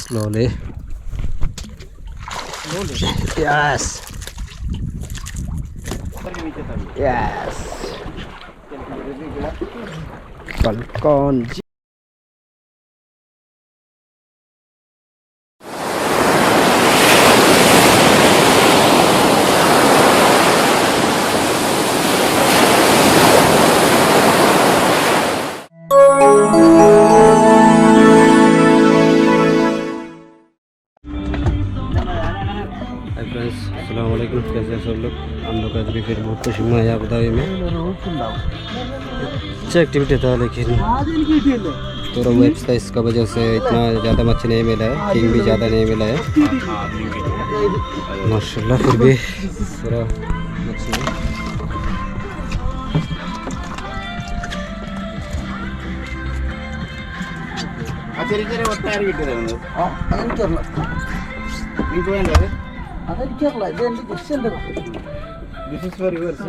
Slowly. Yes. Yes. Falcon. Hi friends, अस्सलाम वालेकुम। कैसे हैं सब लोग? हम लोग आज भी फिर बहुत खुशी में आया अबू धाबी में। अच्छा एक्टिविटी था, लेकिन थोड़ा वेब साइज का वजह से इतना ज़्यादा मच्छी नहीं मिला है, किंग भी ज़्यादा नहीं मिला है माशाल्लाह। फिर भी पूरा मच्छी है। This is for yours.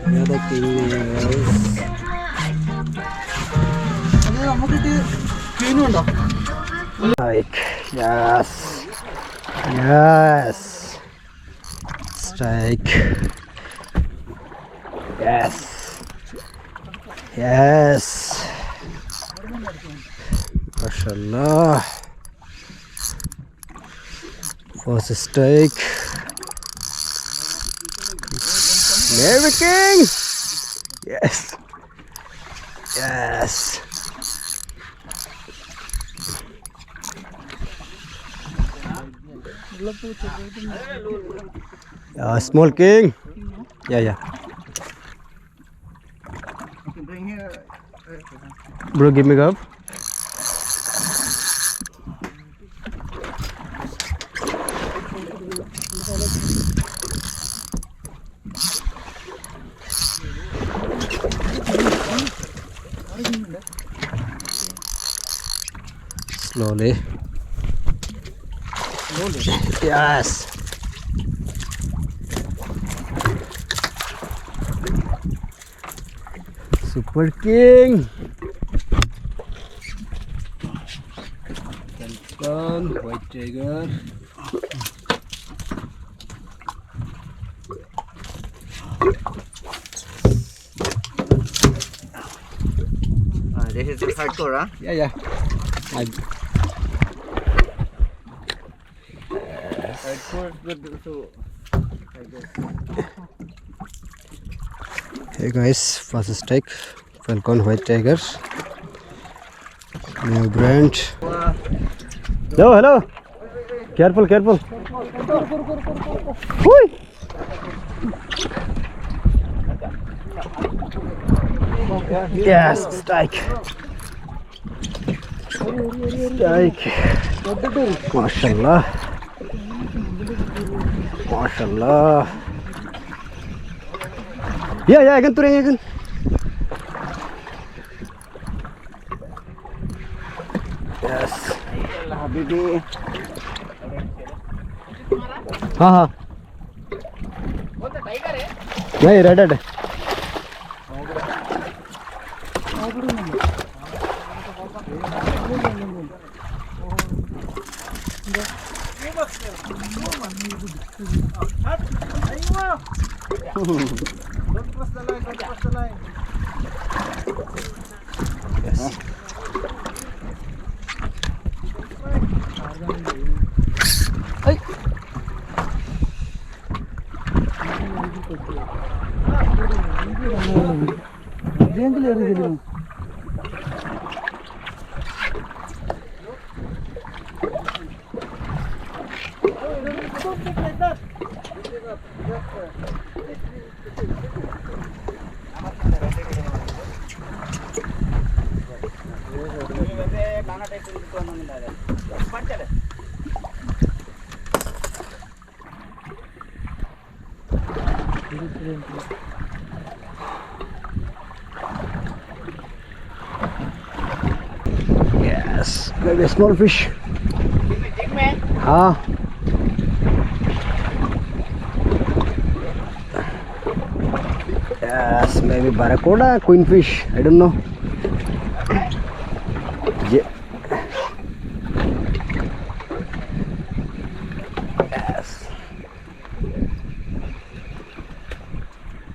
Another king like yes, yes, strike, yes, yes. MashaAllah. First strike. Navy King. Yes. Yes. Small King. Yeah. Bro, give me up. Slowly. Yes. Super King. Falcon, white tiger. This is the hardcore, huh? Yeah. Hardcore is good too. Hey guys, first strike, Falcon white tiger, new brand. Hello. Careful. Hui. Yes, strike. Mashallah. Yeah, I can turn again. Yes. हाँ नहीं red Don't cross the line. Yes. Hey. Yes, maybe a small fish. हाँ Yes, maybe barracuda, queen fish. I don't know. Yeah. Yes.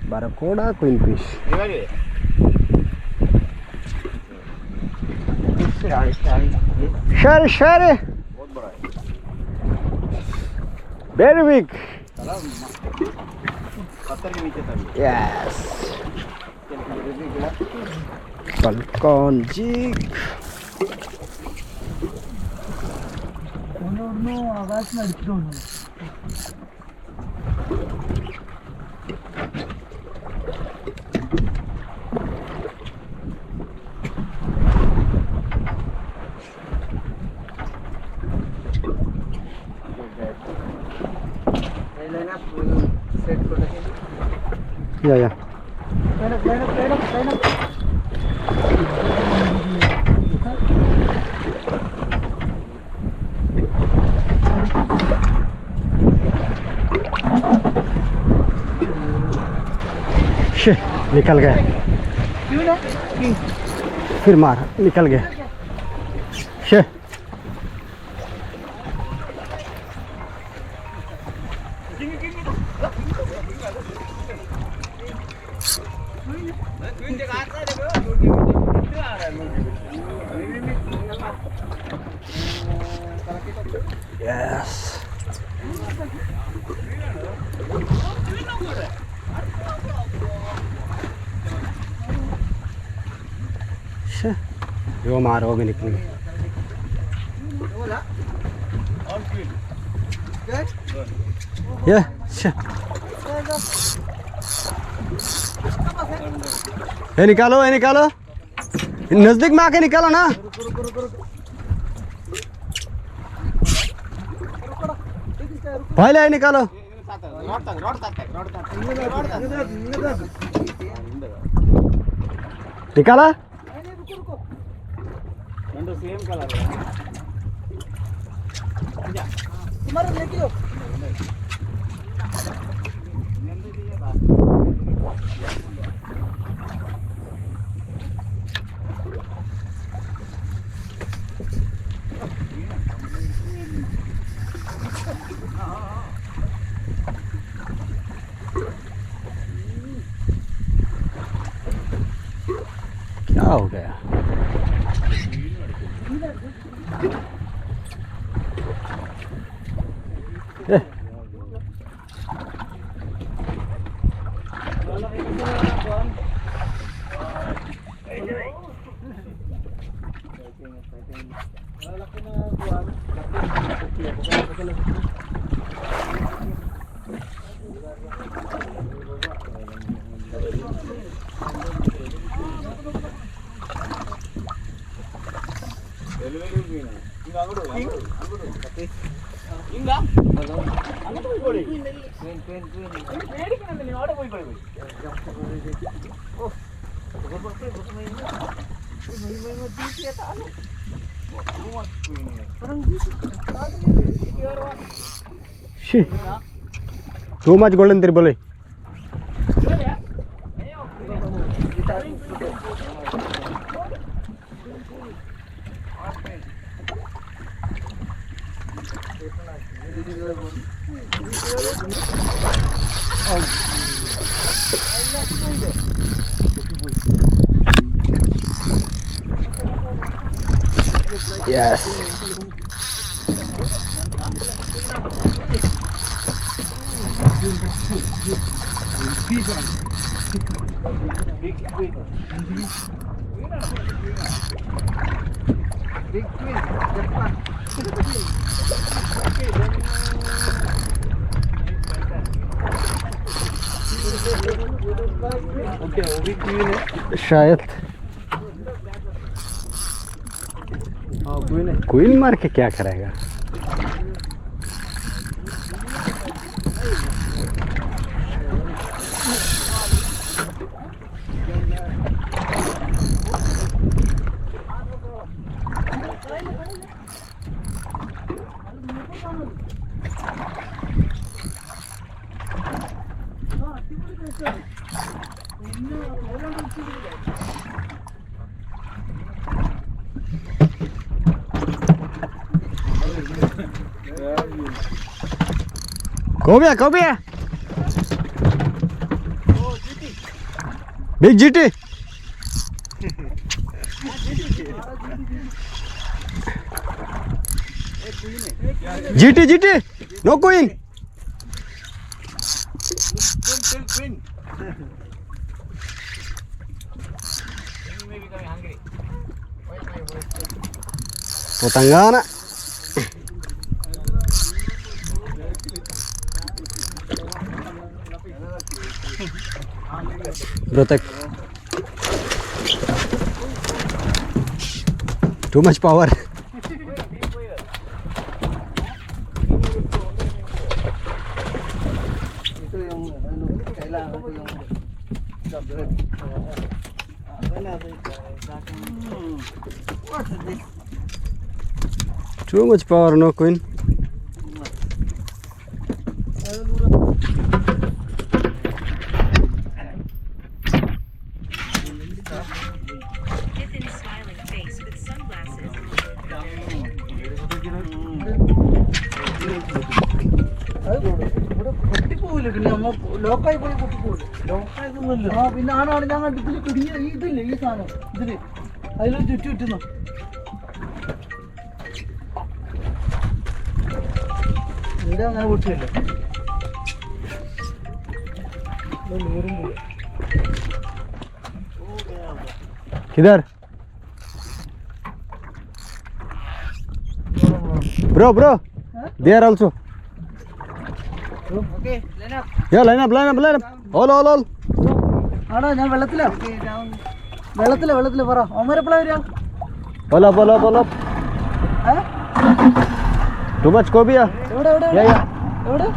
Barracuda, queen fish. Share. Very big. Yes. Falcon jig. Yeah. Line up. Shit, निकल गए. फिर मार, निकल गए. Shit. Yes. वो मार वो भी निकल गए. Yeah, shit. ये निकालो नजदीक में आके निकालो ना. पहले ये निकालो. निकाला सेम कलर क्या हो गया. Too much golden tribble. Yes. शायद क्वीन मार के क्या करेगा. Cobia. Big GT. GT. No queen. Potangana. Protect. Too much power. Too much power, no queen. ലോക്കായി പോയി പൊട്ടിപ്പോകും. ലോക്കായതൊന്നുമല്ല. ആ പിന്നെ ആണാണ് ഞാൻ കണ്ടിട്ട് പിടിയ ഇതില്ലേ ഈ സാധനം ഇതില് അതിലൊരു ചുറ്റുന്നു. ഇവിടെ അങ്ങനെ പൊട്ടില്ല. किधर bro there also Okay, line up. yeah line up all ആടാ ഞാൻ വെള്ളത്തിലാ പറ ഓമരപ്പള വരിക all up too much cobia എവിടെ yeah എവിടെ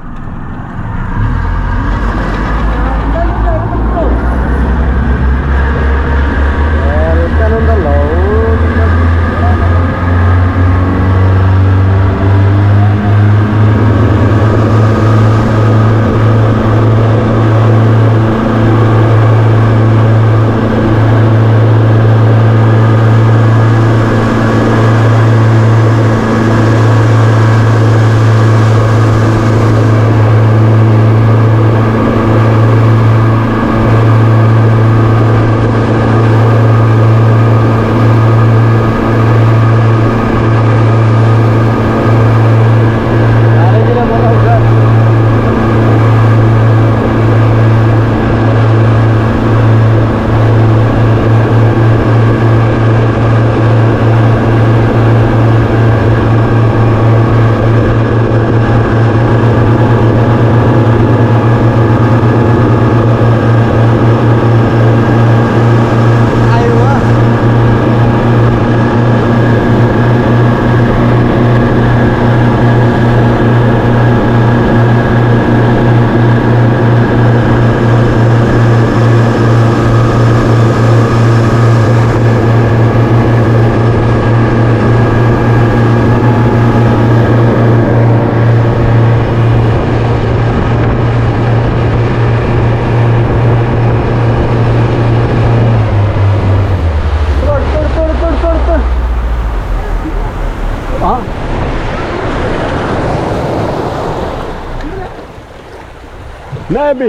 maybe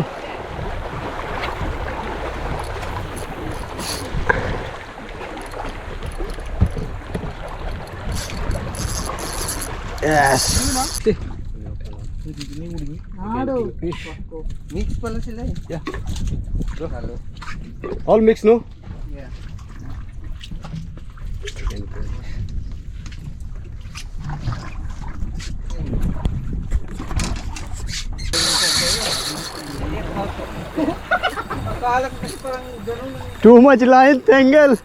yes mix pala sila eh. yeah all mix no Yeah. Akala ko kasi parang ganun. too much line tangle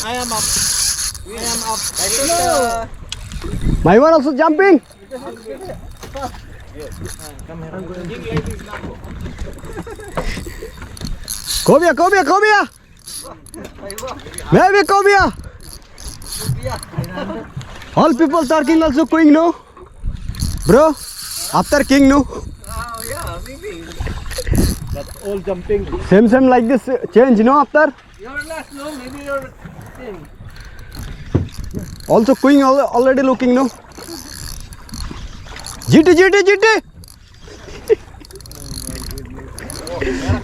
I am up. my one also jumping cobia maybe cobia all people talking also king no bro after king no Yeah. That's all jumping. Same like this change, no, after? Your last, no? Maybe your thing. Also queen already looking, no? GT.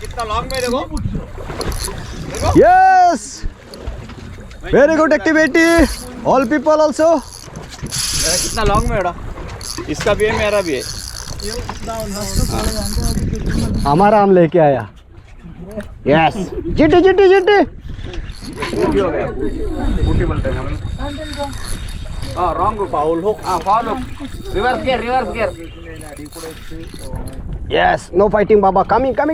कितना long में देखो Yes! Very good activity. All people also. कितना long में बेटा इसका भी है मेरा भी है हमारा आम लेके आया. Yes. GT. हो गया बूटी बोलते हैं हम हाँ रॉन्ग फाउल हो हाँ फाउल हो reverse gear Yes. No fighting, Baba. Coming. ये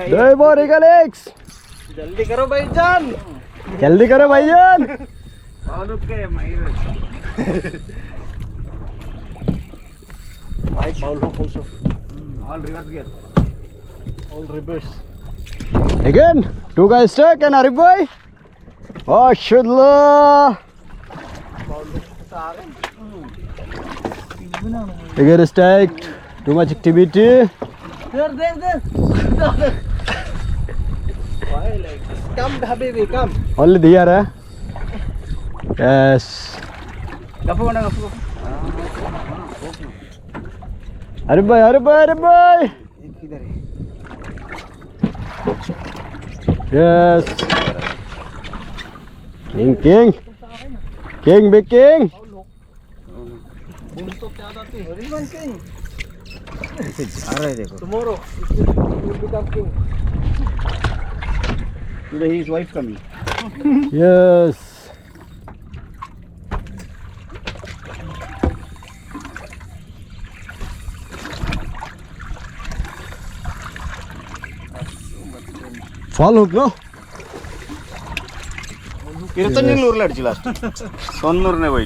Hey, boy, Alex. जल्दी करो भाईजान. जल्दी करो भाईजान. फाउल के माइर Right, foul hook also. All reverse gear All reverse. Again. Two guys stuck and Arif boy. Oh, shudla. Again stacked. Too much activity. There. Why like this? Come, Habibi, come. Only there, eh? Yes. Gappu बना Gappu Arif boy. किधर है Yes. King, big king. Everyone king. आ रहा है देखो Tomorrow, you will become king. today his wife coming Yes. Fall hook, no? कीर्तन लूर लड़ची last सोनूर ने वही